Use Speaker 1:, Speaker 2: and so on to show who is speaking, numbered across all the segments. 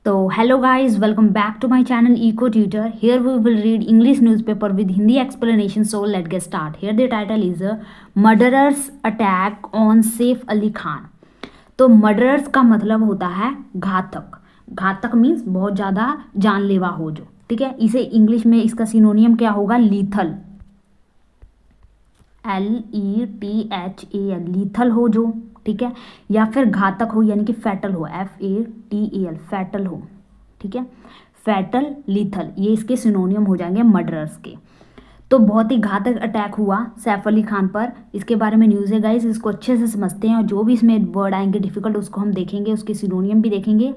Speaker 1: So hello guys, welcome back to my channel Eco Tutor. Here we will read English newspaper with Hindi explanation. So let's get start. Here the title is Murderers Attack on Saif Ali Khan. तो murderers का मतलब होता है घातक. घातक means बहुत ज़्यादा जानलेवा हो जो, ठीक है. इसे इंग्लिश में इसका सिनोनियम क्या होगा? लीथल, LETHAL, लीथल हो जो, ठीक है. या फिर घातक हो यानी कि फैटल हो, FATAL, फैटल हो, ठीक है. फैटल, लीथल, ये इसके सिनोनियम हो जाएंगे मर्डरर्स के. तो बहुत ही घातक अटैक हुआ सैफ अली खान पर. इसके बारे में न्यूज़ है गाइस, इसको अच्छे से समझते हैं और जो भी इसमें वर्ड आएंगे डिफिकल्ट उसको हम देखेंगे, उसके सिनोनियम भी देखेंगे.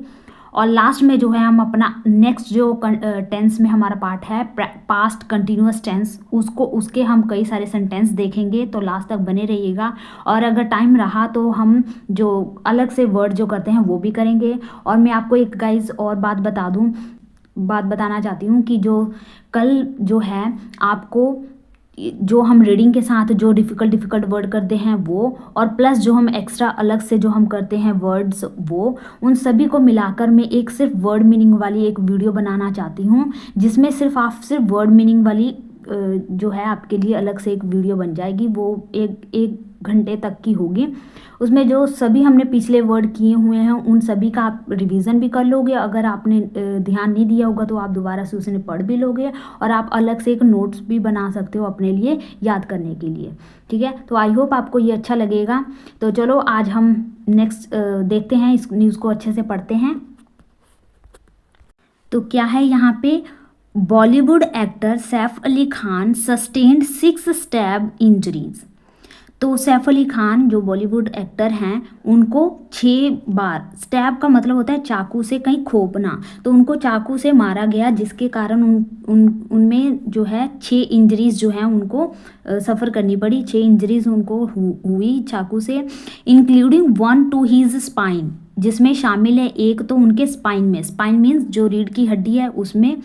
Speaker 1: और लास्ट में जो है हम अपना नेक्स्ट जो टेंस में हमारा पार्ट है पास्ट कंटिन्यूअस टेंस, उसके हम कई सारे सेंटेंस देखेंगे. तो लास्ट तक बने रहिएगा. और अगर टाइम रहा तो हम जो अलग से वर्ड जो करते हैं वो भी करेंगे. और मैं आपको एक गाइस और बात बताना चाहती हूँ कि जो कल जो है आपको जो हम रीडिंग के साथ जो डिफ़िकल्ट वर्ड करते हैं वो, और प्लस जो हम एक्स्ट्रा अलग से जो हम करते हैं वर्ड्स, वो उन सभी को मिलाकर मैं एक सिर्फ वर्ड मीनिंग वाली एक वीडियो बनाना चाहती हूँ, जिसमें सिर्फ वर्ड मीनिंग वाली जो है आपके लिए अलग से एक वीडियो बन जाएगी. वो एक घंटे तक की होगी. उसमें जो सभी हमने पिछले वर्ड किए हुए हैं उन सभी का आप रिवीजन भी कर लोगे. अगर आपने ध्यान नहीं दिया होगा तो आप दोबारा से उसे पढ़ भी लोगे, और आप अलग से एक नोट्स भी बना सकते हो अपने लिए याद करने के लिए, ठीक है. तो आई होप आपको ये अच्छा लगेगा. तो चलो आज हम नेक्स्ट देखते हैं, इस न्यूज़ को अच्छे से पढ़ते हैं. तो क्या है यहाँ पे? Bollywood actor Saif Ali Khan sustained 6 stab injuries. तो सैफ अली खान जो बॉलीवुड एक्टर हैं उनको 6 बार, स्टैब का मतलब होता है चाकू से कहीं खोपना, तो उनको चाकू से मारा गया, जिसके कारण उनमें जो है 6 इंजरीज जो हैं उनको सफ़र करनी पड़ी. 6 इंजरीज उनको हुई चाकू से, इंक्लूडिंग 1 to his स्पाइन, जिसमें शामिल है एक तो उनके स्पाइन में, स्पाइन मीन्स जो रीढ़ की हड्डी है उसमें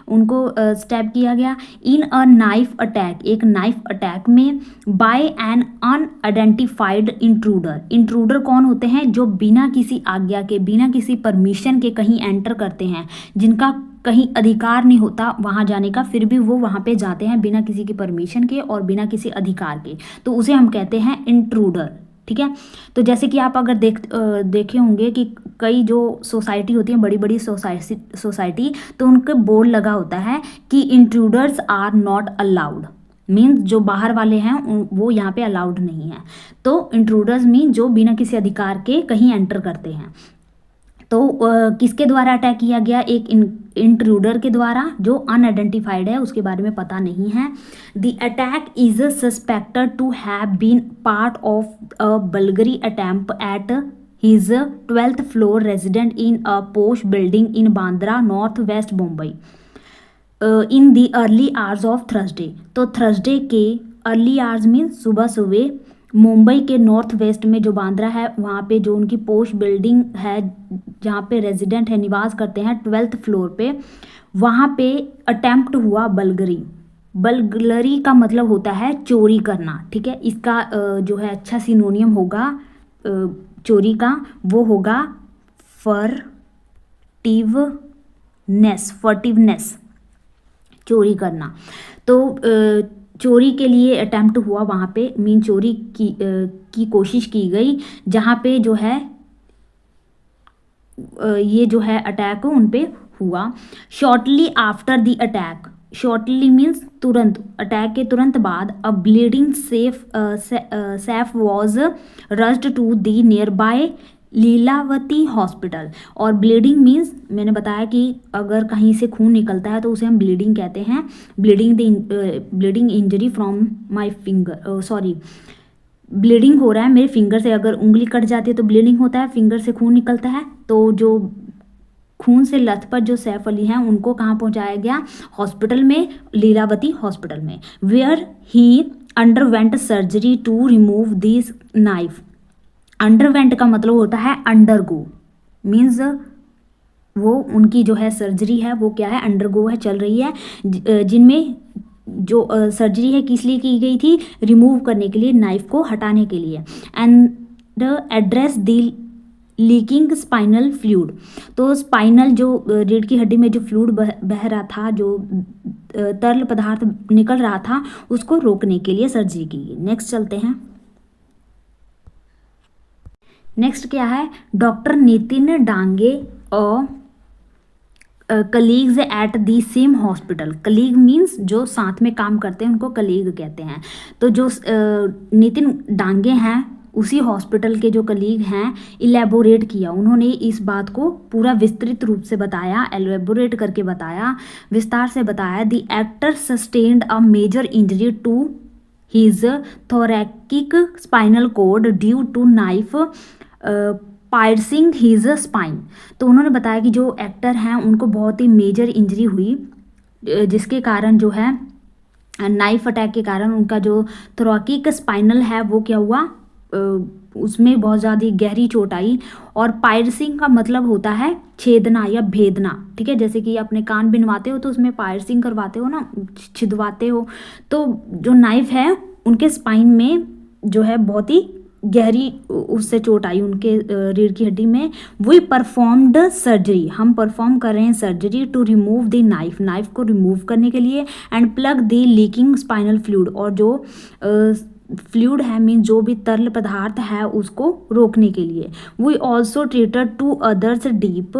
Speaker 1: उनको स्टैब किया गया. इन अ नाइफ अटैक, एक नाइफ अटैक में, by an unidentified intruder. Intruder कौन होते हैं? जो बिना किसी आज्ञा के, बिना किसी परमिशन के कहीं एंटर करते हैं, जिनका कहीं अधिकार नहीं होता वहाँ जाने का, फिर भी वो वहाँ पे जाते हैं बिना किसी की परमिशन के और बिना किसी अधिकार के, तो उसे हम कहते हैं इंट्रूडर, ठीक है. तो जैसे कि आप अगर देखे होंगे कि कई जो सोसाइटी होती है, बड़ी बड़ी सोसाइटी, तो उनके बोर्ड लगा होता है कि intruders are not allowed, means जो बाहर वाले हैं वो यहाँ पे अलाउड नहीं है. तो इंट्रूडर्स मीन जो बिना किसी अधिकार के कहीं एंटर करते हैं. तो किसके द्वारा अटैक किया गया? एक इंट्रूडर के द्वारा जो अनआइडेंटिफाइड है, उसके बारे में पता नहीं है. The attack is suspected to have been part of a burglary attempt at his 12th floor resident in a posh building in Bandra north west Mumbai in the early hours of Thursday. तो Thursday के early hours mean सुबह मुंबई के north west में जो बांद्रा है वहाँ पे जो उनकी पोश बिल्डिंग है जहाँ पे रेजिडेंट है, निवास करते हैं 12th floor पे, वहाँ पे अटेम्प्ट हुआ बल्गरी. बल्गरी का मतलब होता है चोरी करना, ठीक है. इसका जो है अच्छा सिनोनियम होगा चोरी का, वो होगा फर्टिवनेस, चोरी करना. तो चोरी के लिए अटेम्प्ट हुआ वहाँ पे, मीन चोरी की कोशिश की गई, जहाँ पे जो है ये जो है अटैक उन पे हुआ. Shortly after the attack, shortly means तुरंत, अटैक के तुरंत बाद, a bleeding Saif was rushed to the nearby Lilavati hospital. और ब्लीडिंग मीन्स मैंने बताया कि अगर कहीं से खून निकलता है तो उसे हम ब्लीडिंग कहते हैं. Bleeding injury from my finger, sorry, bleeding हो रहा है मेरे फिंगर से, अगर उंगली कट जाती है तो ब्लीडिंग होता है, फिंगर से खून निकलता है. तो जो खून से लथपथ जो सैफ अली हैं उनको कहाँ पहुँचाया गया? हॉस्पिटल में, लीलावती हॉस्पिटल में, where he underwent surgery to remove this knife. Underwent का मतलब होता है अंडरगो, मीन्स वो उनकी जो है सर्जरी है वो क्या है? अंडरगो है, चल रही है, जिनमें जो सर्जरी है किस लिए की गई थी? रिमूव करने के लिए, नाइफ को हटाने के लिए. And address the leaking spinal fluid. तो स्पाइनल जो रीढ़ की हड्डी में जो फ्लूइड बह रहा था, जो तरल पदार्थ निकल रहा था, उसको रोकने के लिए सर्जरी की गई। नेक्स्ट चलते हैं। नेक्स्ट क्या है, डॉक्टर नितिन डांगे और colleagues at the same hospital. Colleague means जो साथ में काम करते हैं उनको कलीग कहते हैं। तो जो नितिन डांगे हैं, उसी हॉस्पिटल के जो कलीग हैं, इलेबोरेट किया, उन्होंने इस बात को पूरा विस्तृत रूप से बताया, एलेबोरेट करके बताया, विस्तार से बताया। The actor sustained a major injury to his thoracic spinal cord due to knife piercing his spine. तो उन्होंने बताया कि जो एक्टर हैं उनको बहुत ही मेजर इंजरी हुई, जिसके कारण जो है नाइफ अटैक के कारण उनका जो थोरैकिक स्पाइनल है वो क्या हुआ, उसमें बहुत ज़्यादा गहरी चोट आई। और पायर्सिंग का मतलब होता है छेदना या भेदना, ठीक है। जैसे कि अपने कान बिनवाते हो तो उसमें पायर्सिंग करवाते हो ना, छिदवाते हो। तो जो नाइफ है उनके स्पाइन में जो है बहुत ही गहरी उससे चोट आई उनके रीढ़ की हड्डी में। वी परफॉर्म्ड सर्जरी, हम परफॉर्म कर रहे हैं surgery to remove the knife, knife को रिमूव करने के लिए, and plug the leaking spinal fluid, और जो फ्लूइड है मीन जो भी तरल पदार्थ है उसको रोकने के लिए। We also treated to others deep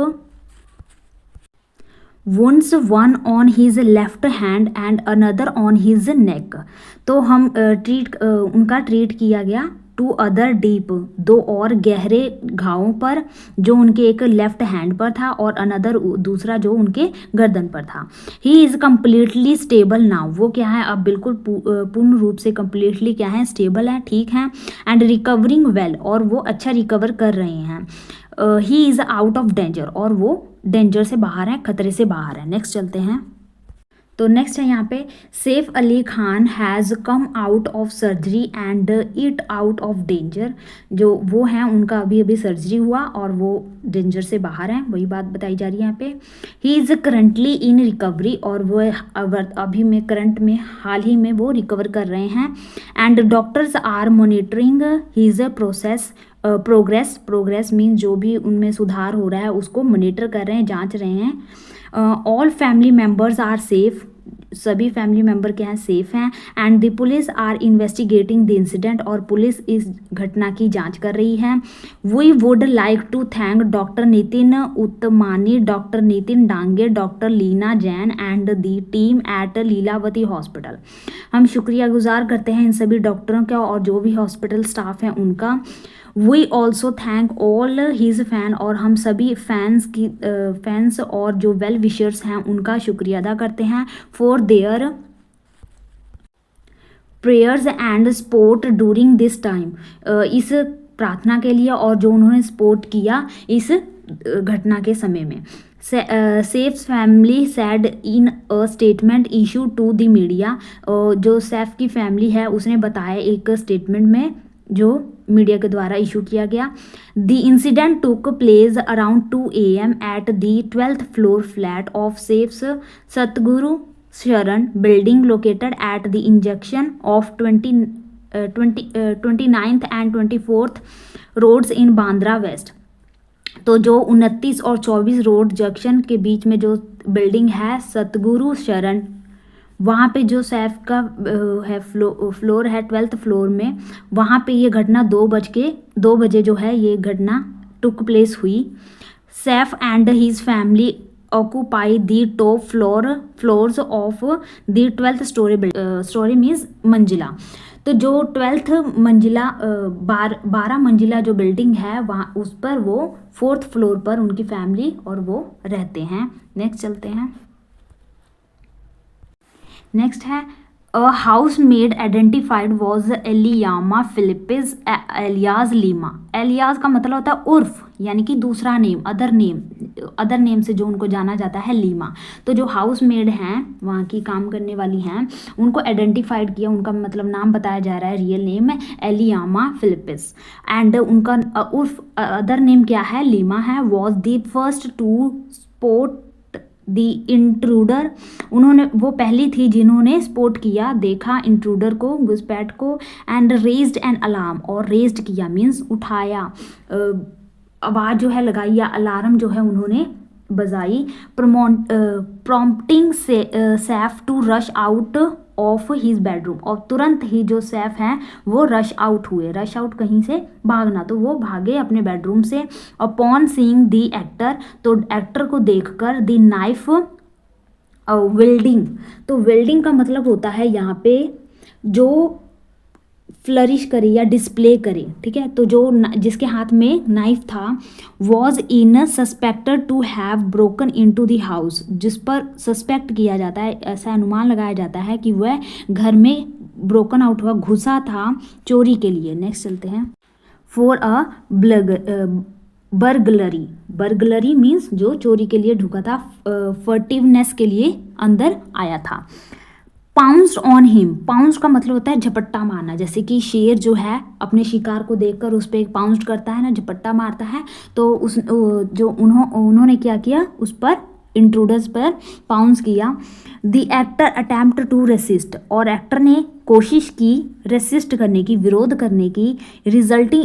Speaker 1: wounds, one on his left hand and another on his neck. तो हम उनका ट्रीट किया गया टू अदर डीप, दो और गहरे घावों पर, जो उनके एक लेफ्ट हैंड पर था और अनदर दूसरा जो उनके गर्दन पर था। He is completely stable now, वो क्या है अब बिल्कुल पूर्ण रूप से कम्प्लीटली क्या है, स्टेबल है, ठीक है। एंड रिकवरिंग वेल, और वो अच्छा रिकवर कर रहे हैं। He is out of danger, और वो डेंजर से बाहर है, खतरे से बाहर है। नेक्स्ट चलते हैं। तो नेक्स्ट है यहाँ पे, Saif Ali Khan has come out of surgery and it out of danger. जो वो हैं उनका अभी अभी सर्जरी हुआ और वो डेंजर से बाहर हैं, वही बात बताई जा रही है यहाँ पे। He is currently in recovery, और वो अभी में करंट में हाल ही में वो रिकवर कर रहे हैं। And doctors are monitoring his progress mean जो भी उनमें सुधार हो रहा है उसको मॉनिटर कर रहे हैं, जांच रहे हैं। All family members are safe, सभी फैमिली मेम्बर क्या हैं, सेफ हैं। And the police are investigating the incident, और पुलिस इस घटना की जांच कर रही है। We would like to thank doctor Nitin Uttamani, doctor Nitin Dange, doctor Leena Jain and the team at Lilavati hospital. हम शुक्रिया गुजार करते हैं इन सभी डॉक्टरों का और जो भी हॉस्पिटल स्टाफ हैं उनका। We also thank all his fan, और हम सभी फैंस और जो वेल विशर्स हैं उनका शुक्रिया अदा करते हैं for their prayers and support during this time, इस प्रार्थना के लिए और जो उन्होंने सपोर्ट किया इस घटना के समय में। Saif family said in a statement issue to the media, जो सैफ की फैमिली है उसने बताया एक स्टेटमेंट में जो मीडिया के द्वारा इशू किया गया। The incident took place around 2 AM at the 12th floor flat of Saif's Satguru Sharan building located at the injunction of 29th and 24th roads in Bandra west. तो जो 29 और 24 रोड जंक्शन के बीच में जो बिल्डिंग है सतगुरु शरण, वहाँ पे जो सैफ का है फ्लोर है 12th फ्लोर में, वहाँ पे ये घटना 2 बजे जो है ये घटना टुक प्लेस हुई। Saif and his family occupy the top floors of the 12th story means मंजिला। तो जो 12th मंजिला 12 मंजिला जो बिल्डिंग है वहाँ उस पर वो 4th फ्लोर पर उनकी फैमिली और वो रहते हैं। नेक्स्ट चलते हैं। नेक्स्ट है, a house made identified was Eliyama Philips alias Lima. Alias का मतलब होता है उर्फ, यानी कि दूसरा नेम, अदर नेम से जो उनको जाना जाता है लीमा। तो जो हाउस मेड हैं वहाँ की काम करने वाली हैं उनको आइडेंटिफाइड किया, उनका मतलब नाम बताया जा रहा है, रियल नेम है एलियामा फिलिपिस, एंड उनका उर्फ अदर नेम क्या है, लीमा है। Was the first to spot the intruder, वो पहली थी जिन्होंने स्पॉट किया, देखा इंट्रूडर को, घुसपैठ को। एंड रेज्ड एन अलार्म, और रेज्ड किया मीन्स उठाया, आवाज़ जो है लगाई या अलार्म जो है उन्होंने बजाई, prompting Saif to rush out of his bedroom, और तुरंत ही जो सैफ हैं वो रश आउट हुए, रश आउट कहीं से भागना, तो वो भागे अपने बेडरूम से। अपॉन सीइंग द एक्टर, तो एक्टर को देखकर द नाइफ वेल्डिंग, तो वेल्डिंग का मतलब होता है यहाँ पे जो फ्लरिश करे या डिस्प्ले करे, ठीक है। तो जो जिसके हाथ में नाइफ था, was in suspected to have broken into the house, जिस पर सस्पेक्ट किया जाता है, ऐसा अनुमान लगाया जाता है कि वह घर में ब्रोकन आउट हुआ, घुसा था चोरी के लिए। नेक्स्ट चलते हैं। For a burglary, burglary means जो चोरी के लिए ढुका था, फर्टिवनेस के लिए अंदर आया था। पाउंस्ड ऑन हिम, पाउंस का मतलब होता है झपट्टा मारना, जैसे कि शेर जो है अपने शिकार को देखकर उस पर एक पाउंस करता है ना, झपट्टा मारता है, तो उस जो उन्होंने क्या किया, उस पर इंट्रूडर्स पर पाउंस किया। The actor attempt to resist, और एक्टर ने कोशिश की रेसिस्ट करने की, विरोध करने की, resulting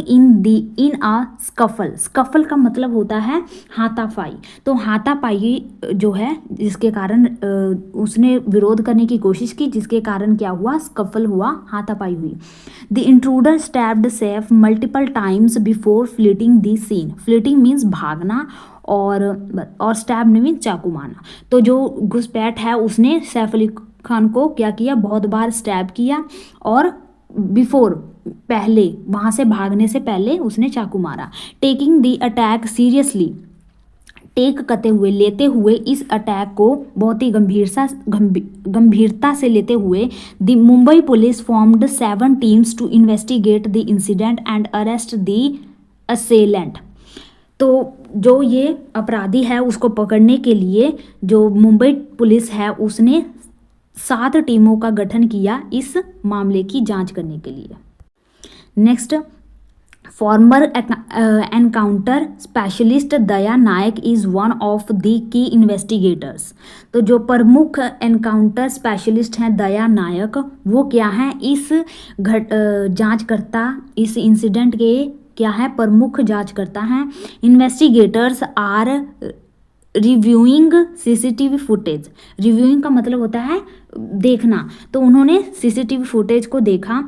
Speaker 1: in a scuffle, scuffle का मतलब होता है हाथापाई, तो हाथापाई जो है जिसके कारण उसने विरोध करने की कोशिश की, जिसके कारण क्या हुआ, स्कफल हुआ, हाथापाई हुई। The intruder stabbed Saif multiple times before fleeting the scene, fleeting means भागना, और स्टैब मीन्स चाकू मारना, तो जो घुसपैठ है उसने सैफ अली खान को क्या किया, बहुत बार स्टैब किया, और बिफोर पहले, वहाँ से भागने से पहले उसने चाकू मारा। Taking the attack seriously, take करते हुए, लेते हुए इस अटैक को बहुत ही गंभीरता से लेते हुए, the Mumbai police formed 7 teams to investigate the incident and arrest the assailant, तो जो ये अपराधी है उसको पकड़ने के लिए जो मुंबई पुलिस है उसने 7 टीमों का गठन किया इस मामले की जांच करने के लिए। Next, former encounter specialist Daya Nayak is one of the key investigators, तो जो प्रमुख एनकाउंटर स्पेशलिस्ट हैं दया नायक, वो क्या हैं, इस जांचकर्ता, इस इंसिडेंट के क्या है, प्रमुख जांचकर्ता हैं। Investigators are reviewing CCTV footage, reviewing का मतलब होता है देखना, तो उन्होंने सीसीटीवी फुटेज को देखा।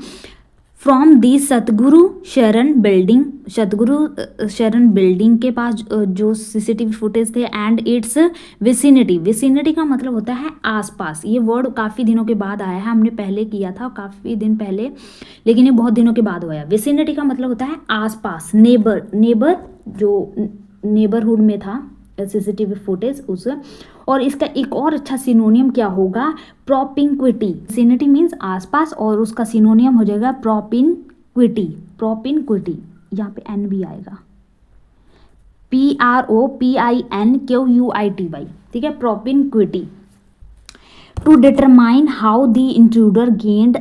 Speaker 1: From the Satguru Sharan building, Satguru Sharan building के पास जो सीसीटीवी फुटेज थे, एंड इट्स विसिनिटी, विसिनिटी का मतलब होता है आसपास, ये वर्ड काफ़ी दिनों के बाद आया है, हमने पहले किया था काफ़ी दिन पहले, लेकिन ये बहुत दिनों के बाद हुआ है। विसिनिटी का मतलब होता है आसपास, नेबर, नेबर जो नेबरहुड में था सीसीटीवी फुटेज उस, और इसका एक और अच्छा सिनोनियम क्या होगा, प्रोपिंक्विटी, विसिनिटी मीन्स आसपास, और उसका सिनोनियम हो जाएगा प्रोपिंक्विटी, प्रोपिंक्विटी, यहाँ पे एन भी आएगा, PROPINQUITY, ठीक है, propinquity. To determine how the intruder gained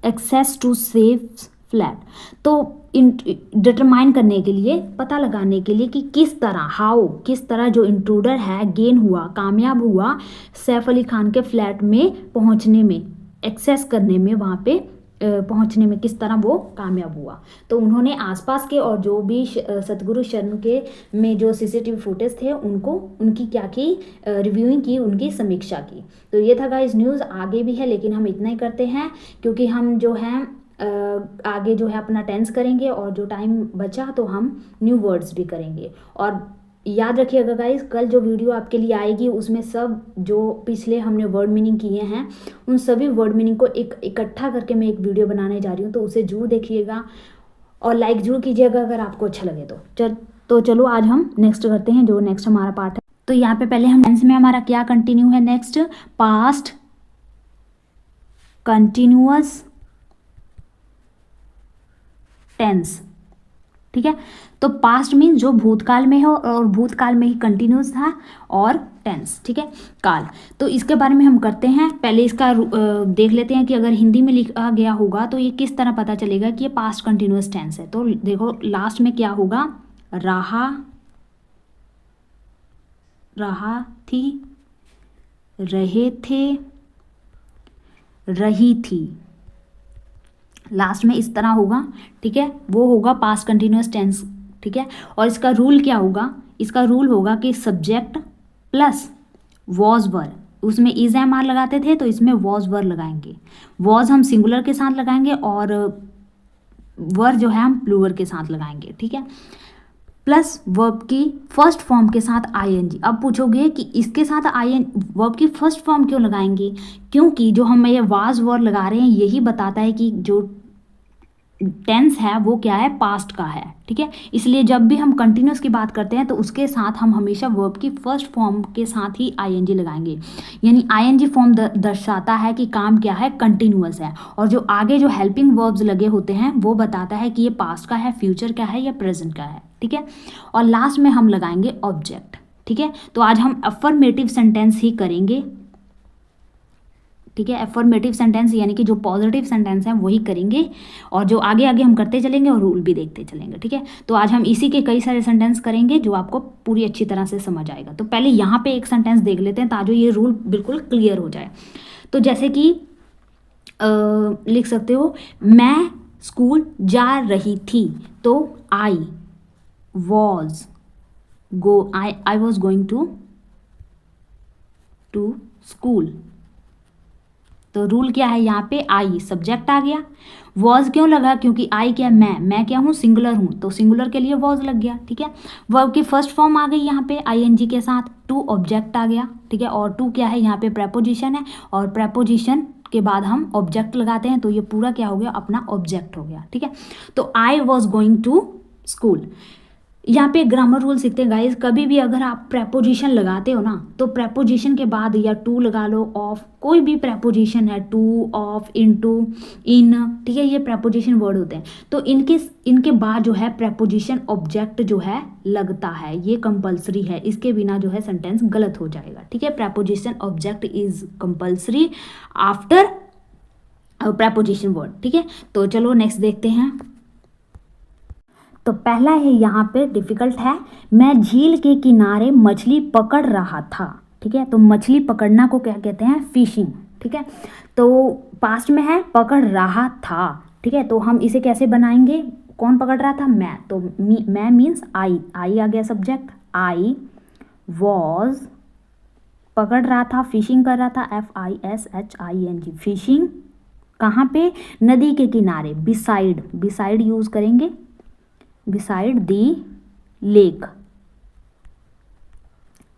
Speaker 1: access to safe flat, तो डिटरमाइन करने के लिए, पता लगाने के लिए कि किस तरह, हाउ, किस तरह जो इंट्रूडर है गेन हुआ, कामयाब हुआ सैफ अली खान के फ्लैट में पहुंचने में, एक्सेस करने में, वहाँ पे पहुंचने में किस तरह वो कामयाब हुआ, तो उन्होंने आसपास के और जो भी सतगुरु शरण के में जो सीसीटीवी फुटेज थे उनको, उनकी क्या की, रिव्यूइंग की, उनकी समीक्षा की। तो ये था गाइस न्यूज़, आगे भी है लेकिन हम इतना ही करते हैं क्योंकि हम जो है आगे जो है अपना टेंस करेंगे, और जो टाइम बचा तो हम न्यू वर्ड्स भी करेंगे। और याद रखिएगा गाइस, कल जो वीडियो आपके लिए आएगी उसमें सब जो पिछले हमने वर्ड मीनिंग किए हैं उन सभी वर्ड मीनिंग को इकट्ठा करके मैं एक वीडियो बनाने जा रही हूँ, तो उसे जरूर देखिएगा और लाइक जरूर कीजिएगा अगर आपको अच्छा लगे तो। चलो आज हम नेक्स्ट करते हैं, जो नेक्स्ट हमारा पार्ट है। तो यहाँ पे पहले हम टेंस में हमारा क्या कंटिन्यू है, नेक्स्ट पास्ट कंटिन्यूअस टेंस, ठीक है। तो पास्ट मीन्स जो भूतकाल में हो और भूतकाल में ही कंटिन्यूस था, और टेंस, ठीक है, काल। तो इसके बारे में हम करते हैं, पहले इसका देख लेते हैं कि अगर हिंदी में लिखा गया होगा तो ये किस तरह पता चलेगा कि ये पास्ट कंटिन्यूस टेंस है। तो देखो लास्ट में क्या होगा, रहा, रहा थी, रहे थे, रही थी, लास्ट में इस तरह होगा, ठीक है, वो होगा पास्ट कंटिन्यूअस टेंस ठीक है। और इसका रूल क्या होगा, इसका रूल होगा कि सब्जेक्ट प्लस वॉज वर, उसमें इज एम आर लगाते थे तो इसमें वॉज वर लगाएंगे, वॉज हम सिंगुलर के साथ लगाएंगे और वर जो है हम प्लूरल के साथ लगाएंगे, ठीक है। प्लस वर्ब की फर्स्ट फॉर्म के साथ आईएनजी। अब पूछोगे कि इसके साथ वर्ब की फर्स्ट फॉर्म क्यों लगाएंगे, क्योंकि जो हम ये वाज वर लगा रहे हैं यही बताता है कि जो टेंस है वो क्या है, पास्ट का है, ठीक है। इसलिए जब भी हम कंटिन्यूस की बात करते हैं तो उसके साथ हम हमेशा वर्ब की फर्स्ट फॉर्म के साथ ही आईएनजी लगाएंगे, यानी आईएनजी फॉर्म दर्शाता है कि काम क्या है, कंटिन्यूअस है, और जो आगे जो हेल्पिंग वर्ब्स लगे होते हैं वो बताता है कि ये पास्ट का है, फ्यूचर का है या प्रेजेंट का है, ठीक है। और लास्ट में हम लगाएंगे ऑब्जेक्ट, ठीक है। तो आज हम अफर्मेटिव सेंटेंस ही करेंगे, ठीक है। अफर्मेटिव सेंटेंस यानी कि जो पॉजिटिव सेंटेंस हैं वही करेंगे, और जो आगे आगे हम करते चलेंगे और रूल भी देखते चलेंगे, ठीक है। तो आज हम इसी के कई सारे सेंटेंस करेंगे जो आपको पूरी अच्छी तरह से समझ आएगा। तो पहले यहाँ पे एक सेंटेंस देख लेते हैं ताकि ये रूल बिल्कुल क्लियर हो जाए। तो जैसे कि लिख सकते हो, मैं स्कूल जा रही थी, तो I was going to school. तो रूल क्या है, यहाँ पे आई सब्जेक्ट आ गया, वॉज क्यों लगा, क्योंकि आई क्या, मैं क्या हूँ, सिंगुलर हूँ, तो सिंगुलर के लिए वॉज लग गया, ठीक है। वर्ब की फर्स्ट फॉर्म आ गई यहाँ पे आईएनजी के साथ, टू ऑब्जेक्ट आ गया, ठीक है। और टू क्या है, यहाँ पे प्रेपोजिशन है, और प्रेपोजिशन के बाद हम ऑब्जेक्ट लगाते हैं तो ये पूरा क्या हो गया, अपना ऑब्जेक्ट हो गया, ठीक है। तो I was going to school. यहाँ पे ग्रामर रूल सीखते हैं गाइस, कभी भी अगर आप प्रेपोजिशन लगाते हो ना तो प्रेपोजिशन के बाद या टू लगा लो, ऑफ, कोई भी प्रेपोजिशन है, टू, ऑफ, इनटू, इन, ठीक है, ये प्रेपोजिशन वर्ड होते हैं। तो इनके बाद जो है प्रेपोजिशन ऑब्जेक्ट जो है लगता है, ये कंपलसरी है, इसके बिना जो है सेंटेंस गलत हो जाएगा, ठीक है। Preposition object is compulsory after preposition word, ठीक है। तो चलो नेक्स्ट देखते हैं। तो पहला है यहाँ पे डिफिकल्ट है, मैं झील के किनारे मछली पकड़ रहा था, ठीक है। तो मछली पकड़ना को क्या कहते हैं, फिशिंग, ठीक है। तो पास्ट में है, पकड़ रहा था, ठीक है। तो हम इसे कैसे बनाएंगे, कौन पकड़ रहा था, मैं, तो मैं मीन्स आई आ गया सब्जेक्ट, आई वॉज पकड़ रहा था, फिशिंग कर रहा था, FISHING, फिशिंग कहाँ पे, नदी के किनारे, बिसाइड यूज करेंगे, बिसाइड दी लेक,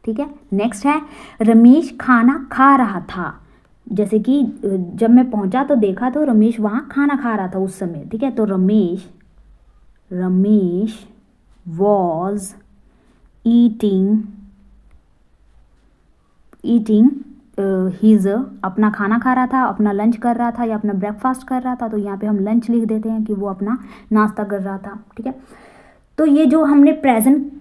Speaker 1: ठीक है। नेक्स्ट है, रमेश खाना खा रहा था, जैसे कि जब मैं पहुंचा तो देखा तो रमेश वहां खाना खा रहा था उस समय, ठीक है। तो रमेश वॉज ईटिंग हीज, अपना खाना खा रहा था, अपना लंच कर रहा था या अपना ब्रेकफास्ट कर रहा था, तो यहाँ पे हम लंच लिख देते हैं कि वो अपना नाश्ता कर रहा था, ठीक है। तो ये जो हमने प्रेजेंट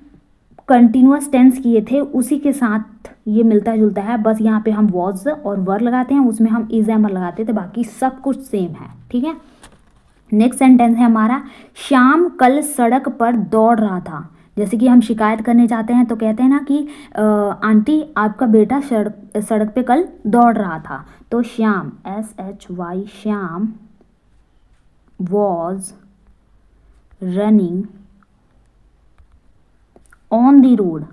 Speaker 1: कंटिन्यूअस टेंस किए थे उसी के साथ ये मिलता जुलता है, बस यहाँ पे हम वॉज और वर लगाते हैं, उसमें हम इज एम लगाते थे, बाकी सब कुछ सेम है, ठीक है। नेक्स्ट सेंटेंस है हमारा, श्याम कल सड़क पर दौड़ रहा था, जैसे कि हम शिकायत करने जाते हैं तो कहते हैं ना कि आंटी आपका बेटा सड़क पे कल दौड़ रहा था, तो Shyam SHY Shyam was running on the road,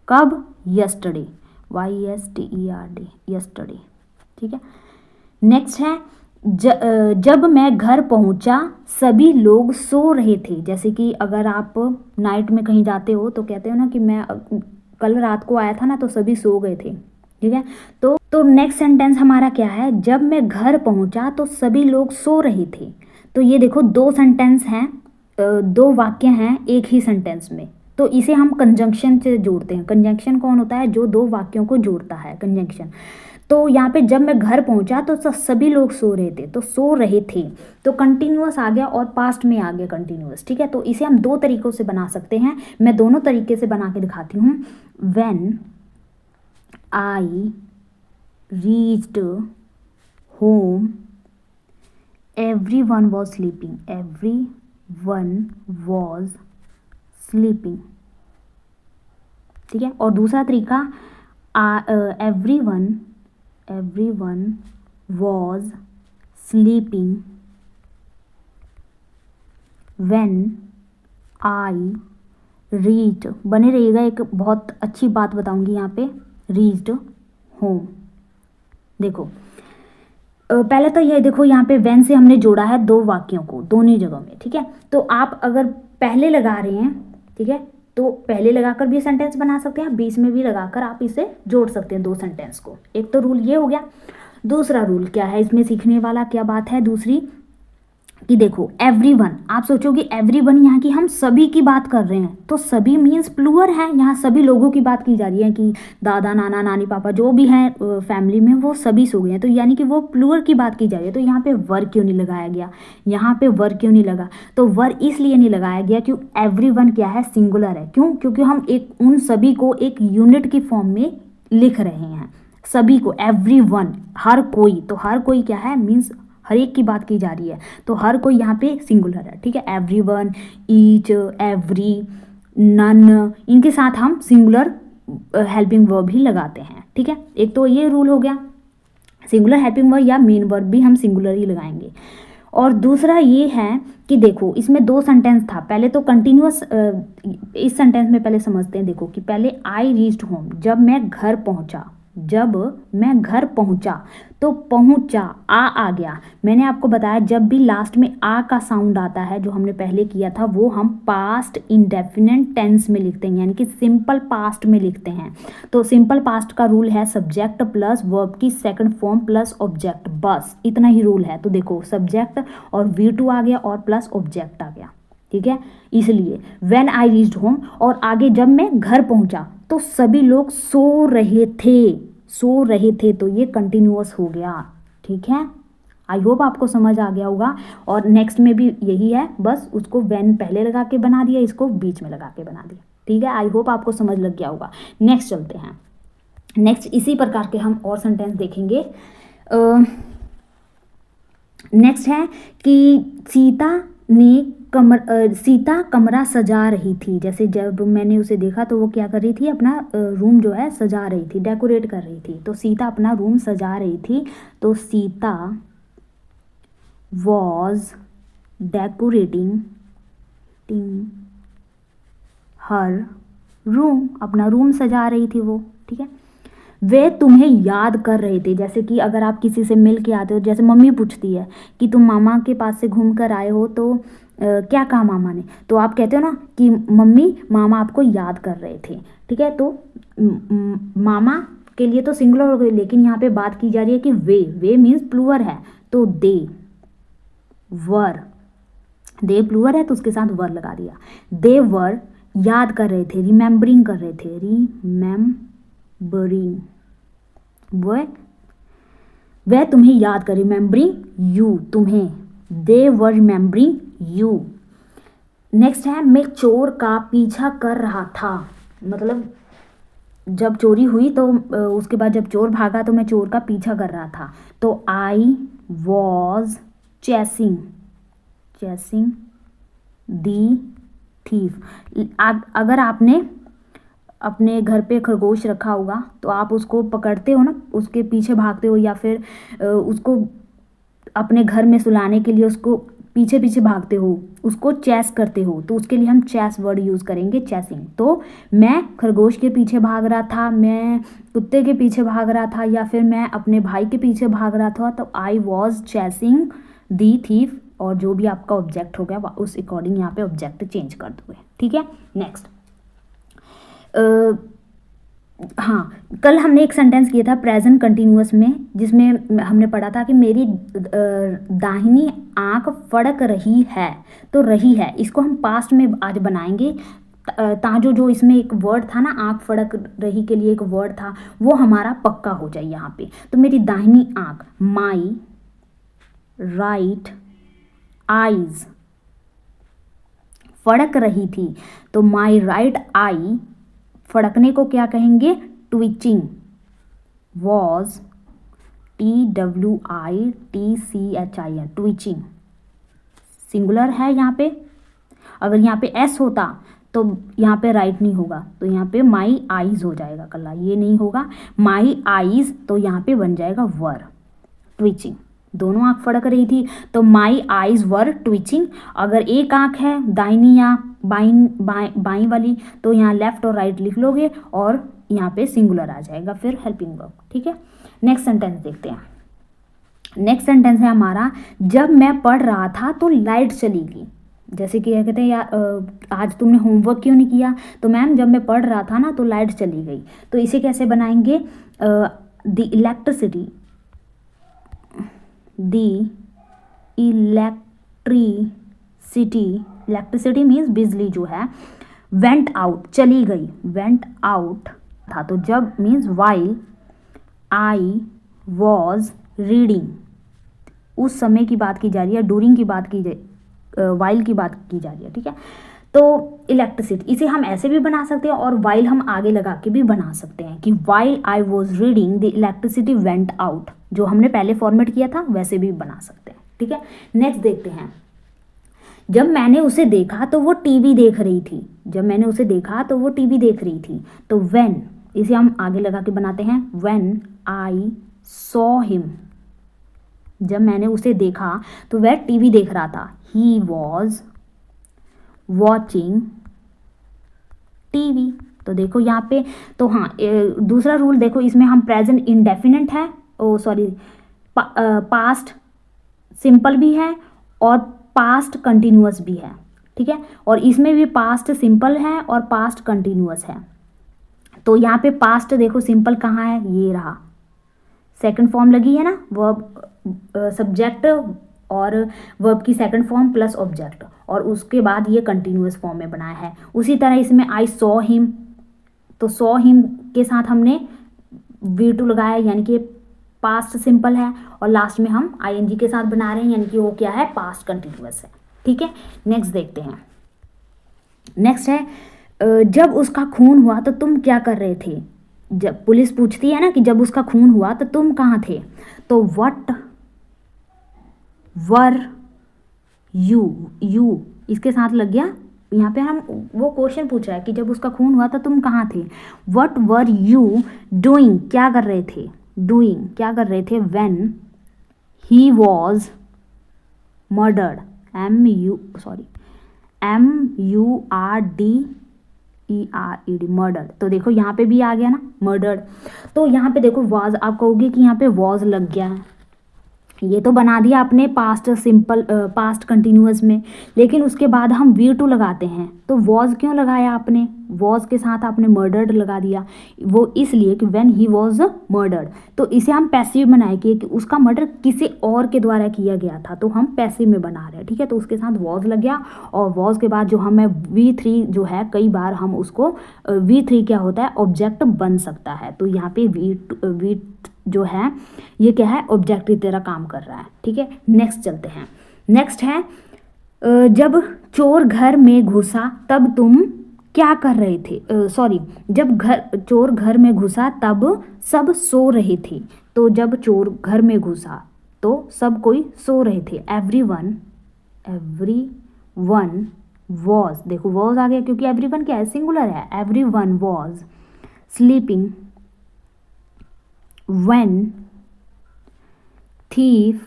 Speaker 1: कब, यस्टरडे, YESTERD, यस्टरडे, ठीक है। नेक्स्ट है, जब मैं घर पहुंचा सभी लोग सो रहे थे, जैसे कि अगर आप नाइट में कहीं जाते हो तो कहते हो ना कि मैं कल रात को आया था ना तो सभी सो गए थे, ठीक है। तो नेक्स्ट सेंटेंस हमारा क्या है, जब मैं घर पहुंचा तो सभी लोग सो रहे थे। तो ये देखो दो सेंटेंस हैं, दो वाक्य हैं एक ही सेंटेंस में, तो इसे हम कंजंक्शन से जोड़ते हैं। कंजंक्शन कौन होता है, जो दो वाक्यों को जोड़ता है, कंजंक्शन। तो यहाँ पे जब मैं घर पहुंचा तो सभी लोग सो रहे थे, तो सो रहे थे तो कंटिन्यूअस आ गया और पास्ट में आ गया कंटिन्यूअस, ठीक है। तो इसे हम दो तरीकों से बना सकते हैं, मैं दोनों तरीके से बना के दिखाती हूँ। When I reached home everyone was sleeping, ठीक है। और दूसरा तरीका, everyone was sleeping when I reached, बने रहिएगा, एक बहुत अच्छी बात बताऊंगी यहाँ पे, रीच्ड होम। देखो पहले तो ये देखो यहाँ पे व्हेन से हमने जोड़ा है दो वाक्यों को दोनों जगह में, ठीक है। तो आप अगर पहले लगा रहे हैं, ठीक है, तो पहले लगाकर भी सेंटेंस बना सकते हैं, बीच में भी लगाकर आप इसे जोड़ सकते हैं दो सेंटेंस को। एक तो रूल ये हो गया। दूसरा रूल क्या है इसमें सीखने वाला, क्या बात है दूसरी, कि देखो एवरीवन, आप सोचोगे एवरीवन यहाँ की हम सभी की बात कर रहे हैं, तो सभी मीन्स प्लूअर है, यहाँ सभी लोगों की बात की जा रही है कि दादा नाना नानी पापा जो भी हैं फैमिली में वो सभी सो गए हैं, तो यानी कि वो प्लूअर की बात की जा रही है। तो यहाँ पे वर क्यों नहीं लगाया गया, यहाँ पे वर क्यों नहीं लगा, तो वर इसलिए नहीं लगाया गया क्यों एवरीवन क्या है, सिंगुलर है। क्यों, क्योंकि हम एक उन सभी को एक यूनिट की फॉर्म में लिख रहे हैं, सभी को, एवरीवन, हर कोई, तो हर कोई क्या है मीन्स हर एक की बात की जा रही है, तो हर कोई यहाँ पे सिंगुलर है, ठीक है। एवरीवन, ईच, एवरी, नन, इनके साथ हम सिंगुलर हेल्पिंग वर्ब ही लगाते हैं, ठीक है। एक तो ये रूल हो गया, सिंगुलर हेल्पिंग वर्ब या मेन वर्ब भी हम सिंगुलर ही लगाएंगे। और दूसरा ये है कि देखो इसमें दो सेंटेंस था, पहले तो कंटिन्यूअस, इस सेंटेंस में पहले समझते हैं। देखो कि पहले आई रीच्ड होम, जब मैं घर पहुंचा, जब मैं घर पहुंचा, तो पहुंचा आ गया। मैंने आपको बताया जब भी लास्ट में आ का साउंड आता है, जो हमने पहले किया था, वो हम पास्ट इंडेफिनिट टेंस में लिखते हैं, यानी कि सिंपल पास्ट में लिखते हैं। तो सिंपल पास्ट का रूल है सब्जेक्ट प्लस वर्ब की सेकंड फॉर्म प्लस ऑब्जेक्ट, बस इतना ही रूल है। तो देखो सब्जेक्ट और V2 आ गया और प्लस ऑब्जेक्ट आ गया, ठीक है। इसलिए व्हेन आई रीच्ड होम, और आगे जब मैं घर पहुंचा तो सभी लोग सो रहे थे, सो रहे थे, तो ये कंटिन्यूअस हो गया, ठीक है। आई होप आपको समझ आ गया होगा। और नेक्स्ट में भी यही है, बस उसको व्हेन पहले लगा के बना दिया, इसको बीच में लगा के बना दिया, ठीक है। आई होप आपको समझ लग गया होगा। नेक्स्ट चलते हैं। नेक्स्ट इसी प्रकार के हम और सेंटेंस देखेंगे। नेक्स्ट है कि सीता कमरा सजा रही थी। जैसे जब मैंने उसे देखा तो वो क्या कर रही थी, अपना रूम जो है सजा रही थी, डेकोरेट कर रही थी। तो सीता अपना रूम सजा रही थी, तो Sita was decorating her room, अपना रूम सजा रही थी वो, ठीक है। वे तुम्हें याद कर रहे थे, जैसे कि अगर आप किसी से मिल के आते हो, जैसे मम्मी पूछती है कि तुम मामा के पास से घूम कर आए हो, तो क्या कहा मामा ने, तो आप कहते हो ना कि मम्मी मामा आपको याद कर रहे थे, ठीक है। तो मामा के लिए तो सिंगुलर हो गई, लेकिन यहाँ पे बात की जा रही है कि वे मीन्स प्लूअर है, तो दे वर, दे प्लूअर है तो उसके साथ वर लगा दिया। दे वर याद कर रहे थे, रिमेम्बरिंग कर रहे थे, रिमेम्बरिंग, वह तुम्हें याद कर, रिमेम्बरिंग यू, तुम्हें, दे वर रिमेम्बरिंग यू। नेक्स्ट है मैं चोर का पीछा कर रहा था, मतलब जब चोरी हुई तो उसके बाद जब चोर भागा तो मैं चोर का पीछा कर रहा था, तो I was chasing the thief. अगर आपने अपने घर पे खरगोश रखा होगा तो आप उसको पकड़ते हो ना, उसके पीछे भागते हो, या फिर उसको अपने घर में सुलाने के लिए उसको पीछे पीछे भागते हो, उसको चेस करते हो, तो उसके लिए हम चेस वर्ड यूज़ करेंगे, चेसिंग। तो मैं खरगोश के पीछे भाग रहा था, मैं कुत्ते के पीछे भाग रहा था, या फिर मैं अपने भाई के पीछे भाग रहा था, तो I was chasing the thief, और जो भी आपका ऑब्जेक्ट हो गया उस अकॉर्डिंग यहाँ पे ऑब्जेक्ट चेंज कर दोगे, ठीक है। नेक्स्ट हाँ, कल हमने एक सेंटेंस किया था प्रेजेंट कंटिन्यूअस में, जिसमें हमने पढ़ा था कि मेरी दाहिनी आंख फड़क रही है, तो रही है इसको हम पास्ट में आज बनाएंगे, ताजो जो इसमें एक वर्ड था ना, आंख फड़क रही के लिए एक वर्ड था, वो हमारा पक्का हो जाए यहाँ पे। तो मेरी दाहिनी आंख, माई राइट आईज, फड़क रही थी, तो माई राइट आई, फड़कने को क्या कहेंगे, twitching, was TWITCHING, twitching, singular है यहाँ पे। अगर यहाँ पे S होता तो यहाँ पे राइट नहीं होगा, तो यहाँ पे माई आईज हो जाएगा, कल्ला ये नहीं होगा, माई आईज, तो यहाँ पे बन जाएगा वर, ट्विचिंग, दोनों आँख फड़क रही थी, तो माई आईज वर ट्विचिंग। अगर एक आँख है दाहिनी या बाई वाली, तो यहाँ लेफ्ट और राइट लिख लोगे और यहाँ पे सिंगुलर आ जाएगा फिर हेल्पिंग वर्ब। ठीक है, नेक्स्ट सेंटेंस देखते हैं। नेक्स्ट सेंटेंस है हमारा, जब मैं पढ़ रहा था तो लाइट चली गई। जैसे कि कहते हैं यार आज तुमने होमवर्क क्यों नहीं किया, तो मैम जब मैं पढ़ रहा था ना तो लाइट चली गई। तो इसे कैसे बनाएंगे, द इलेक्ट्रिसिटी इलेक्ट्रिसिटी मीन्स बिजली जो है, वेंट आउट चली गई, वेंट आउट था। तो जब means while I was reading, उस समय की बात की जा रही है, डूरिंग की बात की वाइल की बात की जा रही है। ठीक है, तो इलेक्ट्रिसिटी इसे हम ऐसे भी बना सकते हैं और वाइल हम आगे लगा के भी बना सकते हैं कि while I was reading the electricity went out, जो हमने पहले फॉर्मेट किया था वैसे भी बना सकते हैं। ठीक है, नेक्स्ट देखते हैं, जब मैंने उसे देखा तो वो टीवी देख रही थी। जब मैंने उसे देखा तो वो टीवी देख रही थी। तो व्हेन इसे हम आगे लगा के बनाते हैं, व्हेन आई सॉ हिम, जब मैंने उसे देखा तो वह टीवी देख रहा था। He was watching TV. तो देखो यहाँ पे, तो हाँ दूसरा रूल देखो, इसमें हम प्रेजेंट इंडेफिनेट है, पास्ट सिंपल भी है और पास्ट कंटिन्यूअस भी है। ठीक है, और इसमें भी पास्ट सिंपल है और पास्ट कंटिन्यूअस है। तो यहाँ पे पास्ट देखो सिंपल कहाँ है, ये रहा, सेकंड फॉर्म लगी है ना, वर्ब सब्जेक्ट और वर्ब की सेकंड फॉर्म प्लस ऑब्जेक्ट, और उसके बाद ये कंटिन्यूअस फॉर्म में बनाया है। उसी तरह इसमें आई सॉ हिम, तो सॉ हिम के साथ हमने V2 लगाया, यानी कि पास्ट सिंपल है, और लास्ट में हम ING के साथ बना रहे हैं, यानी कि वो क्या है, पास्ट कंटिन्यूअस है। ठीक है, नेक्स्ट देखते हैं। नेक्स्ट है, जब उसका खून हुआ तो तुम क्या कर रहे थे। जब पुलिस पूछती है ना कि जब उसका खून हुआ तो तुम कहाँ थे, तो व्हाट वर यू इसके साथ लग गया। यहाँ पे हम वो क्वेश्चन पूछ रहा है कि जब उसका खून हुआ तो तुम कहाँ थे। व्हाट वर यू डूइंग, क्या कर रहे थे, डूइंग क्या कर रहे थे, when he was murdered, MURDERED murdered. तो देखो यहाँ पे भी आ गया ना मर्डर्ड। तो यहाँ पे देखो वॉज, आप कहोगे कि यहाँ पे वॉज लग गया है, ये तो बना दिया आपने पास्ट सिंपल पास्ट कंटिन्यूअस में, लेकिन उसके बाद हम V2 लगाते हैं। तो वॉज क्यों लगाया आपने, वॉज के साथ आपने मर्डर्ड लगा दिया, वो इसलिए कि व्हेन ही वॉज मर्डर्ड। तो इसे हम पैसिव बनाएंगे कि उसका मर्डर किसी और के द्वारा किया गया था, तो हम पैसिव में बना रहे हैं। ठीक है, तो उसके साथ वॉज लग गया, और वॉज के बाद जो हमें V3 जो है, कई बार हम उसको V3 क्या होता है, ऑब्जेक्ट बन सकता है। तो यहाँ पे V जो है ये क्या है, ऑब्जेक्ट की तरह काम कर रहा है। ठीक है, नेक्स्ट चलते हैं। नेक्स्ट है, जब चोर घर में घुसा तब तुम क्या कर रहे थे, जब चोर घर में घुसा तब सब सो रहे थे। तो जब चोर घर में घुसा तो सब कोई सो रहे थे। एवरीवन वॉज, देखो वॉज आ गया क्योंकि एवरीवन क्या है, सिंगुलर है। Everyone was sleeping when thief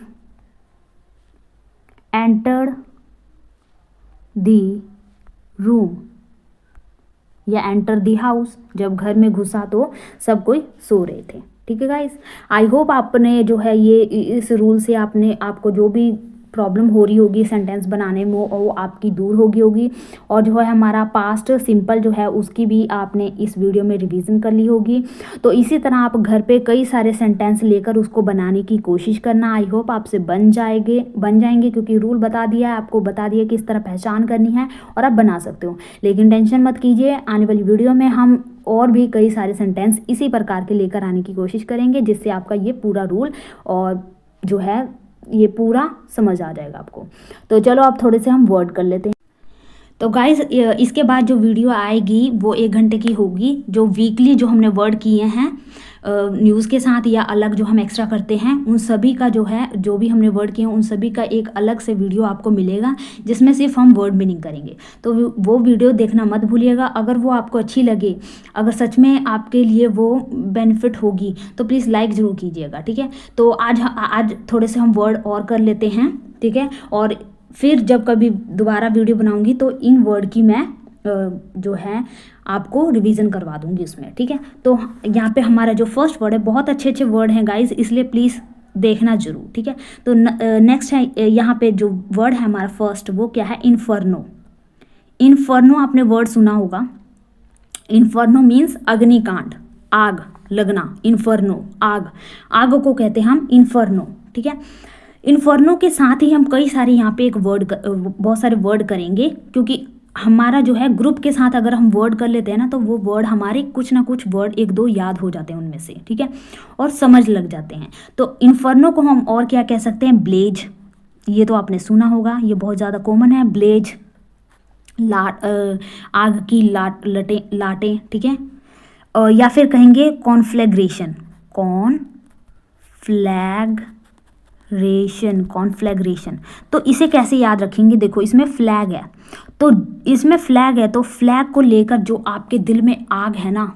Speaker 1: entered the room या एंटर दी हाउस, जब घर में घुसा तो सब कोई सो रहे थे। ठीक है गाइस, आई होप आपने जो है ये इस रूल से आपको जो भी प्रॉब्लम हो रही होगी सेंटेंस बनाने में वो आपकी दूर होगी और जो है हमारा पास्ट सिंपल जो है उसकी भी आपने इस वीडियो में रिवीजन कर ली होगी। तो इसी तरह आप घर पे कई सारे सेंटेंस लेकर उसको बनाने की कोशिश करना। आई होप आपसे बन जाएंगे क्योंकि रूल बता दिया है, आपको बता दिया किस तरह पहचान करनी है और आप बना सकते हो। लेकिन टेंशन मत कीजिए, आने वाली वीडियो में हम और भी कई सारे सेंटेंस इसी प्रकार के लेकर आने की कोशिश करेंगे, जिससे आपका ये पूरा रूल और जो है ये पूरा समझ आ जाएगा आपको। तो चलो अब थोड़े से हम वर्ड कर लेते हैं। तो गाइस इसके बाद जो वीडियो आएगी वो 1 घंटे की होगी, जो वीकली जो हमने वर्ड किए हैं न्यूज़ के साथ या अलग जो हम एक्स्ट्रा करते हैं उन सभी का जो है, जो भी हमने वर्ड किए हैं उन सभी का एक अलग से वीडियो आपको मिलेगा जिसमें सिर्फ हम वर्ड मीनिंग करेंगे। तो वो वीडियो देखना मत भूलिएगा। अगर वो आपको अच्छी लगे, अगर सच में आपके लिए वो बेनिफिट होगी तो प्लीज़ लाइक ज़रूर कीजिएगा। ठीक है, तो आज थोड़े से हम वर्ड और कर लेते हैं। ठीक है, और फिर जब कभी दोबारा वीडियो बनाऊंगी तो इन वर्ड की मैं जो है आपको रिवीजन करवा दूंगी उसमें, ठीक है। तो यहाँ पे हमारा जो फर्स्ट वर्ड है, बहुत अच्छे अच्छे वर्ड हैं गाइस, इसलिए प्लीज़ देखना जरूर, ठीक है। तो नेक्स्ट है यहाँ पे जो वर्ड है हमारा फर्स्ट, वो क्या है, इन्फर्नो। इन्फर्नो आपने वर्ड सुना होगा। इन्फर्नो मीन्स अग्निकांड, आग लगना। इन्फर्नो आग, आग को कहते हैं हम इन्फर्नो, ठीक है। इन्फर्नो के साथ ही हम कई सारे यहाँ पे एक वर्ड, बहुत सारे वर्ड करेंगे, क्योंकि हमारा जो है ग्रुप के साथ अगर हम वर्ड कर लेते हैं ना, तो वो वर्ड हमारे कुछ ना कुछ वर्ड एक दो याद हो जाते हैं उनमें से, ठीक है, और समझ लग जाते हैं। तो इन्फर्नो को हम और क्या कह सकते हैं, ब्लेज। ये तो आपने सुना होगा, ये बहुत ज़्यादा कॉमन है, ब्लेज, आग की लाटें, ठीक है। या फिर कहेंगे कॉन्फ्लैग्रेशन, कॉन्फ्लैग्रेशन। तो इसे कैसे याद रखेंगे, देखो इसमें फ्लैग है, तो तो फ्लैग को लेकर जो आपके दिल में आग है ना,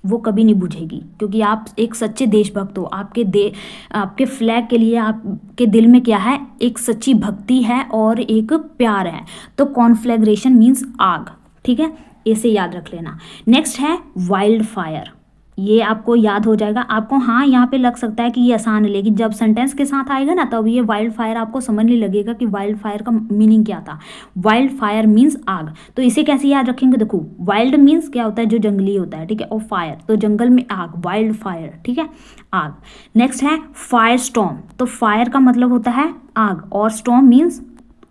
Speaker 1: वो कभी नहीं बुझेगी, क्योंकि आप एक सच्चे देशभक्त हो। आपके फ्लैग के लिए आपके दिल में क्या है, एक सच्ची भक्ति है और एक प्यार है। तो कॉन्फ्लैग्रेशन मीन्स आग, ठीक है, इसे याद रख लेना। नेक्स्ट है वाइल्ड फायर, ये आपको याद हो जाएगा। आपको हाँ यहाँ पे लग सकता है कि ये आसान है, लेकिन जब सेंटेंस के साथ आएगा ना, तब ये वाइल्ड फायर आपको समझ नहीं लगेगा कि वाइल्ड फायर का मीनिंग क्या था। वाइल्ड फायर मीन्स आग। तो इसे कैसे याद रखेंगे, देखो वाइल्ड मीन्स क्या होता है, जो जंगली होता है, ठीक है, और फायर तो जंगल में आग, वाइल्ड फायर, ठीक है, आग। नेक्स्ट है फायर स्टॉर्म, तो फायर का मतलब होता है आग, और स्टॉर्म मीन्स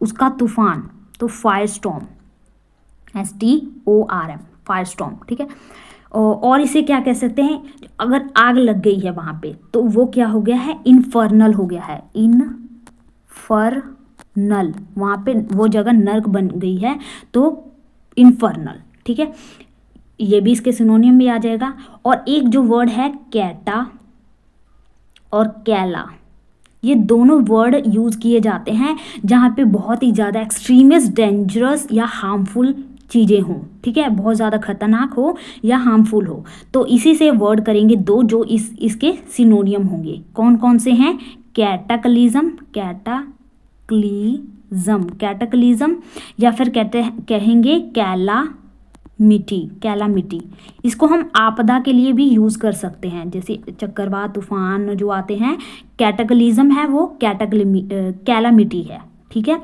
Speaker 1: उसका तूफान, तो fire storm, STORM, fire storm, ठीक है। और इसे क्या कह सकते हैं, अगर आग लग गई है वहाँ पे, तो वो क्या हो गया है, इन्फर्नल हो गया है, इनफर्नल, वहाँ पे वो जगह नर्क बन गई है, तो इन्फर्नल, ठीक है। ये भी इसके सिनोनियम में आ जाएगा। और एक जो वर्ड है कैटा और कैला, ये दोनों वर्ड यूज़ किए जाते हैं जहाँ पे बहुत ही ज़्यादा एक्सट्रीमिस्ट, डेंजरस या हार्मफुल चीज़ें हों, ठीक है, बहुत ज़्यादा खतरनाक हो या हार्मफुल हो। तो इसी से वर्ड करेंगे दो जो इसके सिनोनियम होंगे। कौन कौन से हैं, कैटाक्लिज्म, या फिर कहेंगे कैलामिटी। इसको हम आपदा के लिए भी यूज़ कर सकते हैं, जैसे चक्रवात, तूफान जो आते हैं, कैटाक्लिज्म है वो कैलामिटी है, ठीक है।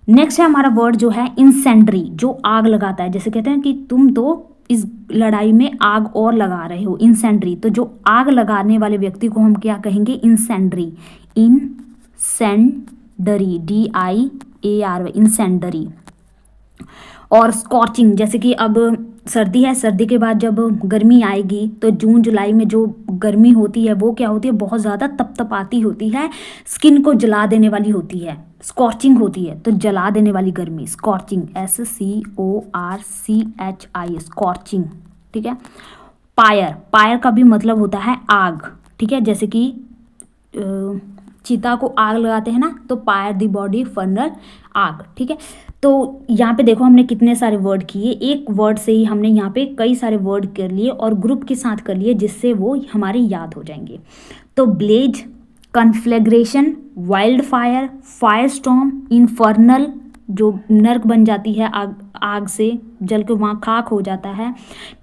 Speaker 1: नेक्स्ट है हमारा वर्ड जो है इंसेंडरी, जो आग लगाता है, जैसे कहते हैं कि तुम तो इस लड़ाई में आग और लगा रहे हो, इंसेंडरी। तो जो आग लगाने वाले व्यक्ति को हम क्या कहेंगे, इंसेंडरी, DIARY, इंसेंडरी। और स्कॉचिंग, जैसे कि अब सर्दी है, सर्दी के बाद जब गर्मी आएगी, तो जून जुलाई में जो गर्मी होती है वो क्या होती है, बहुत ज़्यादा तपतपाती होती है, स्किन को जला देने वाली होती है, स्कॉचिंग होती है, तो जला देने वाली गर्मी, स्कॉचिंग, SCORCHI, स्कॉचिंग, ठीक है। पायर का भी मतलब होता है आग, ठीक है, जैसे कि चिता को आग लगाते हैं ना, तो फायर द बॉडी, फर्नल, आग, ठीक है। तो यहाँ पे देखो हमने कितने सारे वर्ड किए, एक वर्ड से ही हमने यहाँ पे कई सारे वर्ड कर लिए और ग्रुप के साथ कर लिए, जिससे वो हमारे याद हो जाएंगे। तो blaze, conflagration, wild fire, fire storm, infernal, जो नर्क बन जाती है आग से जल के वहाँ खाक हो जाता है,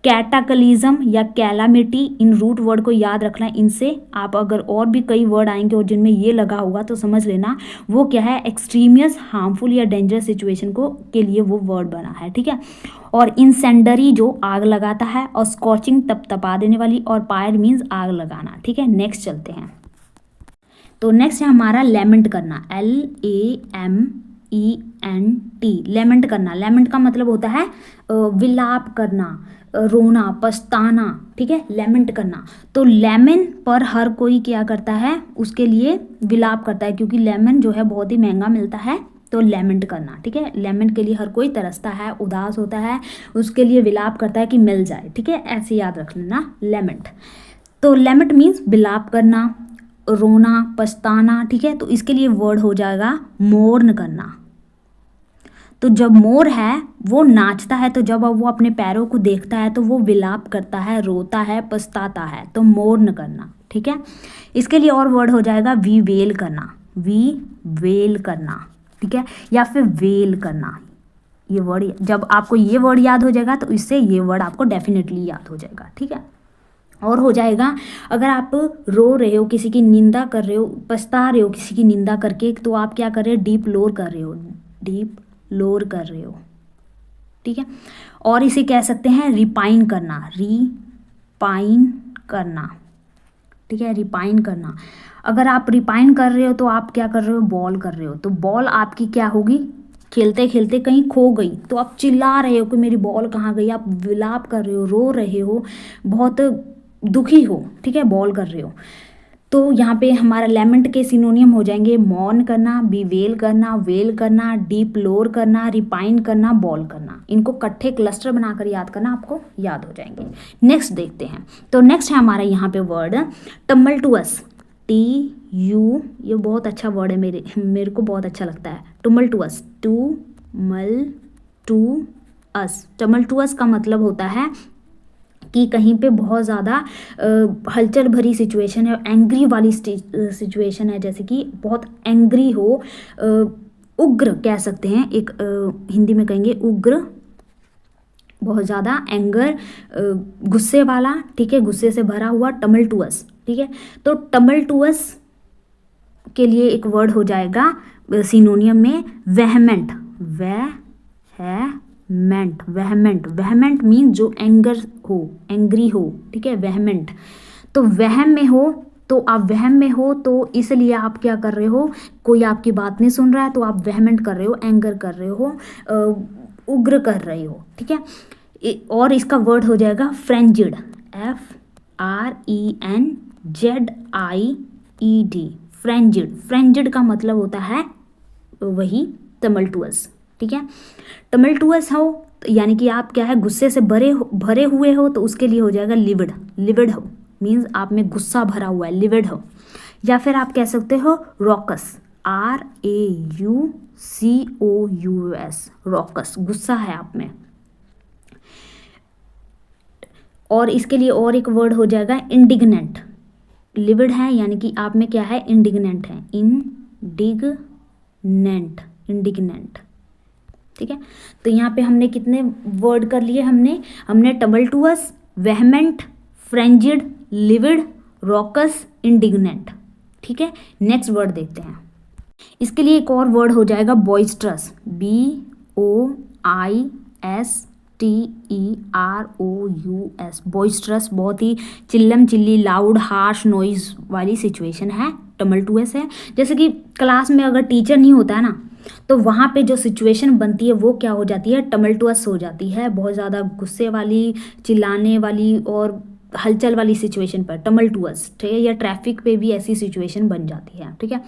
Speaker 1: कैटाक्लिज्म या कैलामिटी, इन रूट वर्ड को याद रखना। इनसे आप अगर और भी कई वर्ड आएंगे और जिनमें ये लगा होगा तो समझ लेना वो क्या है, एक्सट्रीमियस, हार्मफुल या डेंजरस सिचुएशन को के लिए वो वर्ड बना है, ठीक है। और इंसेंडरी जो आग लगाता है, और स्कॉचिंग तपतपा देने वाली, और फायर मीन्स आग लगाना, ठीक है। नेक्स्ट चलते हैं। तो नेक्स्ट है हमारा लेमेंट करना, LAMENT, लेमेंट करना। लेमेंट का मतलब होता है विलाप करना, रोना, पछताना, ठीक है, लेमेंट करना। तो लेमन पर हर कोई क्या करता है, उसके लिए विलाप करता है, क्योंकि लेमन जो है बहुत ही महंगा मिलता है, तो लेमेंट करना, ठीक है। लेमेंट के लिए हर कोई तरसता है, उदास होता है, उसके लिए विलाप करता है कि मिल जाए, ठीक है, ऐसे याद रख लेना लेमेंट। तो लेमेंट मीन्स विलाप करना, रोना, पछताना, ठीक है। तो इसके लिए वर्ड हो जाएगा मोर्न करना। तो जब मोर है वो नाचता है, तो जब वो अपने पैरों को देखता है तो वो विलाप करता है, रोता है, पछताता है, तो मोर्न करना, ठीक है। इसके लिए और वर्ड हो जाएगा वी वेल करना, ठीक है, या फिर वेल करना। ये वर्ड, जब आपको ये वर्ड याद हो जाएगा तो इससे ये वर्ड आपको डेफिनेटली याद हो जाएगा। ठीक है, और हो जाएगा अगर आप रो रहे हो, किसी की निंदा कर रहे हो, पछता रहे हो किसी की निंदा करके, तो आप क्या कर रहे हो, डीप लोर कर रहे हो, डीप लोर कर रहे हो। ठीक है, और इसे कह सकते हैं रिपाइन करना, रिपाइन करना। ठीक है, रिपाइन करना। अगर आप रिपाइन कर रहे हो तो आप क्या कर रहे हो, बॉल कर रहे हो, तो बॉल आपकी क्या होगी, खेलते खेलते कहीं खो गई तो आप चिल्ला रहे हो कि मेरी बॉल कहाँ गई, आप विलाप कर रहे हो, रो रहे हो, बहुत दुखी हो। ठीक है, बॉल कर रहे हो। तो यहाँ पे हमारा लेमेंट के सिनोनियम हो जाएंगे मौन करना, बीवेल करना, वेल करना, डीप लोर करना, रिपाइन करना, बॉल करना। इनको इकट्ठे क्लस्टर बनाकर याद करना, आपको याद हो जाएंगे। नेक्स्ट देखते हैं, तो नेक्स्ट है हमारा यहाँ पे वर्ड टम्बलटुअस, TU, ये बहुत अच्छा वर्ड है, मेरे को बहुत अच्छा लगता है, टम्बलटुअस, टम्बलटुअस। टम्बलटुअस का मतलब होता है कि कहीं पे बहुत ज़्यादा हलचल भरी सिचुएशन है, एंग्री वाली सिचुएशन है, जैसे कि बहुत एंग्री हो, उग्र कह सकते हैं, एक हिंदी में कहेंगे उग्र, बहुत ज़्यादा एंगर, गुस्से वाला। ठीक है, गुस्से से भरा हुआ, टम्बलटुअस। ठीक है, तो टम्बलटुअस के लिए एक वर्ड हो जाएगा सिनोनियम में vehement, vehement, vehement. Vehement mean जो एंगर हो, एंग्री हो। ठीक है, वेहमेंट। तो वहम में हो, तो आप वहम में हो तो इसलिए आप क्या कर रहे हो, कोई आपकी बात नहीं सुन रहा है तो आप वेहमेंट कर रहे हो, एंगर कर रहे हो, उग्र कर रहे हो। ठीक है, और इसका वर्ड हो जाएगा फ्रेंजिड, FRENZIED, फ्रेंजिड। फ्रेंजिड का मतलब होता है वही टम्बलटुअस। ठीक है, टम्बलटुअस हो यानी कि आप क्या है, गुस्से से भरे हुए हो, तो उसके लिए हो जाएगा लिविड, लिविड हो मीन्स आप में गुस्सा भरा हुआ है, लिविड हो। या फिर आप कह सकते हो रॉकस, RAUCOUS, रॉकस, गुस्सा है आप में। और इसके लिए और एक वर्ड हो जाएगा इंडिग्नेंट। लिविड है यानी कि आप में क्या है, इंडिग्नेंट है, इंडिग्नेंट, इंडिग्नेंट। ठीक है, तो यहाँ पे हमने कितने वर्ड कर लिए, हमने टम्बलटुअस, वेहमेंट, फ्रेंजिड, लिविड, रॉकस, इंडिग्नेंट। ठीक है, नेक्स्ट वर्ड देखते हैं। इसके लिए एक और वर्ड हो जाएगा बॉइस्ट्रस, BOISTEROUS, बॉइस्ट्रस। बहुत ही चिल्लम चिल्ली, लाउड, हार्श नॉइज वाली सिचुएशन है, टम्बलटुअस है। जैसे कि क्लास में अगर टीचर नहीं होता है ना, तो वहाँ पे जो सिचुएशन बनती है वो क्या हो जाती है, टम्बलटुअस हो जाती है, बहुत ज़्यादा गुस्से वाली, चिल्लाने वाली और हलचल वाली सिचुएशन पर टम्बलटुअस। ठीक है, या ट्रैफिक पे भी ऐसी सिचुएशन बन जाती है। ठीक है,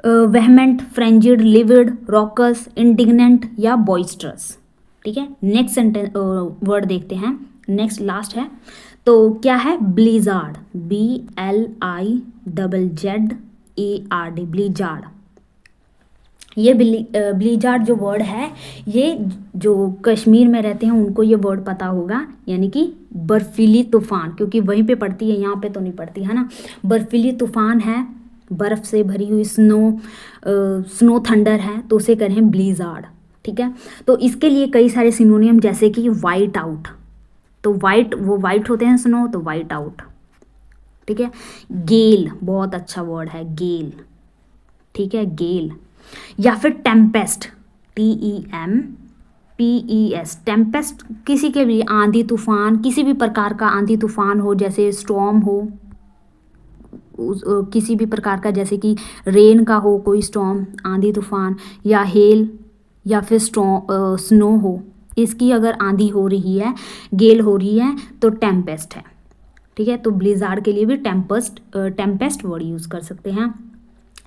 Speaker 1: वेहमेंट, फ्रेंजिड, लिविड, रॉकस, इंडिग्नेंट या बॉइस्ट्रस। ठीक है, नेक्स्ट सेंटेंस वर्ड देखते हैं, नेक्स्ट लास्ट है, तो क्या है, ब्लिजार्ड, BLIZZARD, ब्लिजार्ड। ये ब्लिजार्ड जो वर्ड है, ये जो कश्मीर में रहते हैं उनको ये वर्ड पता होगा, यानी कि बर्फीली तूफान, क्योंकि वहीं पे पड़ती है, यहाँ पे तो नहीं पड़ती है ना। बर्फीली तूफान है, बर्फ़ से भरी हुई स्नो थंडर है, तो उसे करें ब्लिजार्ड। ठीक है, तो इसके लिए कई सारे सिनोनियम, जैसे कि वाइट आउट, तो वो वाइट होते हैं स्नो, तो वाइट आउट। ठीक है, गेल, बहुत अच्छा वर्ड है, गेल। ठीक है, गेल। या फिर टेम्पेस्ट, TEMPEST, टेम्पेस्ट, किसी के भी आंधी तूफान, किसी भी प्रकार का आंधी तूफान हो, जैसे स्टॉर्म हो, किसी भी प्रकार का, जैसे कि रेन का हो कोई स्टॉर्म, आंधी तूफान, या हेल, या फिर स्नो हो, इसकी अगर आंधी हो रही है, गेल हो रही है, तो टेम्पेस्ट है। ठीक है, तो ब्लिजार्ड के लिए भी टेम्पेस्ट वर्ड यूज़ कर सकते हैं।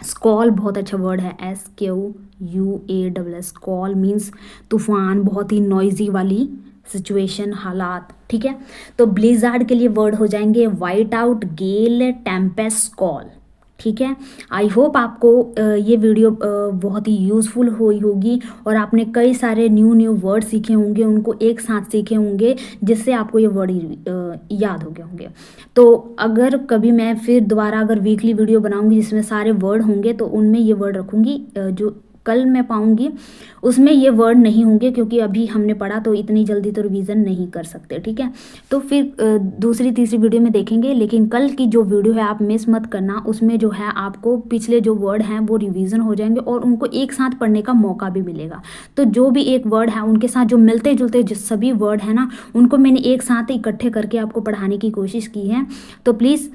Speaker 1: स्कॉल बहुत अच्छा वर्ड है, SQUALL, स्कॉल मीन्स तूफान, बहुत ही नॉइजी वाली सिचुएशन, हालात। ठीक है, तो ब्लिजार्ड के लिए वर्ड हो जाएंगे वाइट आउट, गेल, टेम्पेस्ट, स्कॉल। ठीक है, आई होप आपको ये वीडियो बहुत ही यूज़फुल हुई होगी और आपने कई सारे न्यू वर्ड सीखे होंगे, उनको एक साथ सीखे होंगे, जिससे आपको ये वर्ड याद हो गए होंगे। तो अगर कभी मैं फिर दोबारा अगर वीकली वीडियो बनाऊंगी जिसमें सारे वर्ड होंगे, तो उनमें ये वर्ड रखूंगी जो कल मैं पाऊँगी उसमें ये वर्ड नहीं होंगे, क्योंकि अभी हमने पढ़ा तो इतनी जल्दी तो रिवीजन नहीं कर सकते, ठीक है। तो फिर दूसरी तीसरी वीडियो में देखेंगे, लेकिन कल की जो वीडियो है आप मिस मत करना। उसमें जो है आपको पिछले जो वर्ड हैं वो रिवीजन हो जाएंगे और उनको एक साथ पढ़ने का मौका भी मिलेगा। तो जो भी एक वर्ड है उनके साथ जो मिलते जुलते जो सभी वर्ड हैं ना, उनको मैंने एक साथ इकट्ठे करके आपको पढ़ाने की कोशिश की है। तो प्लीज़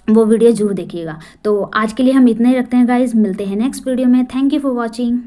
Speaker 1: वो वीडियो जरूर देखिएगा। तो आज के लिए हम इतना ही रखते हैं गाइज, मिलते हैं नेक्स्ट वीडियो में। Thank you for watching.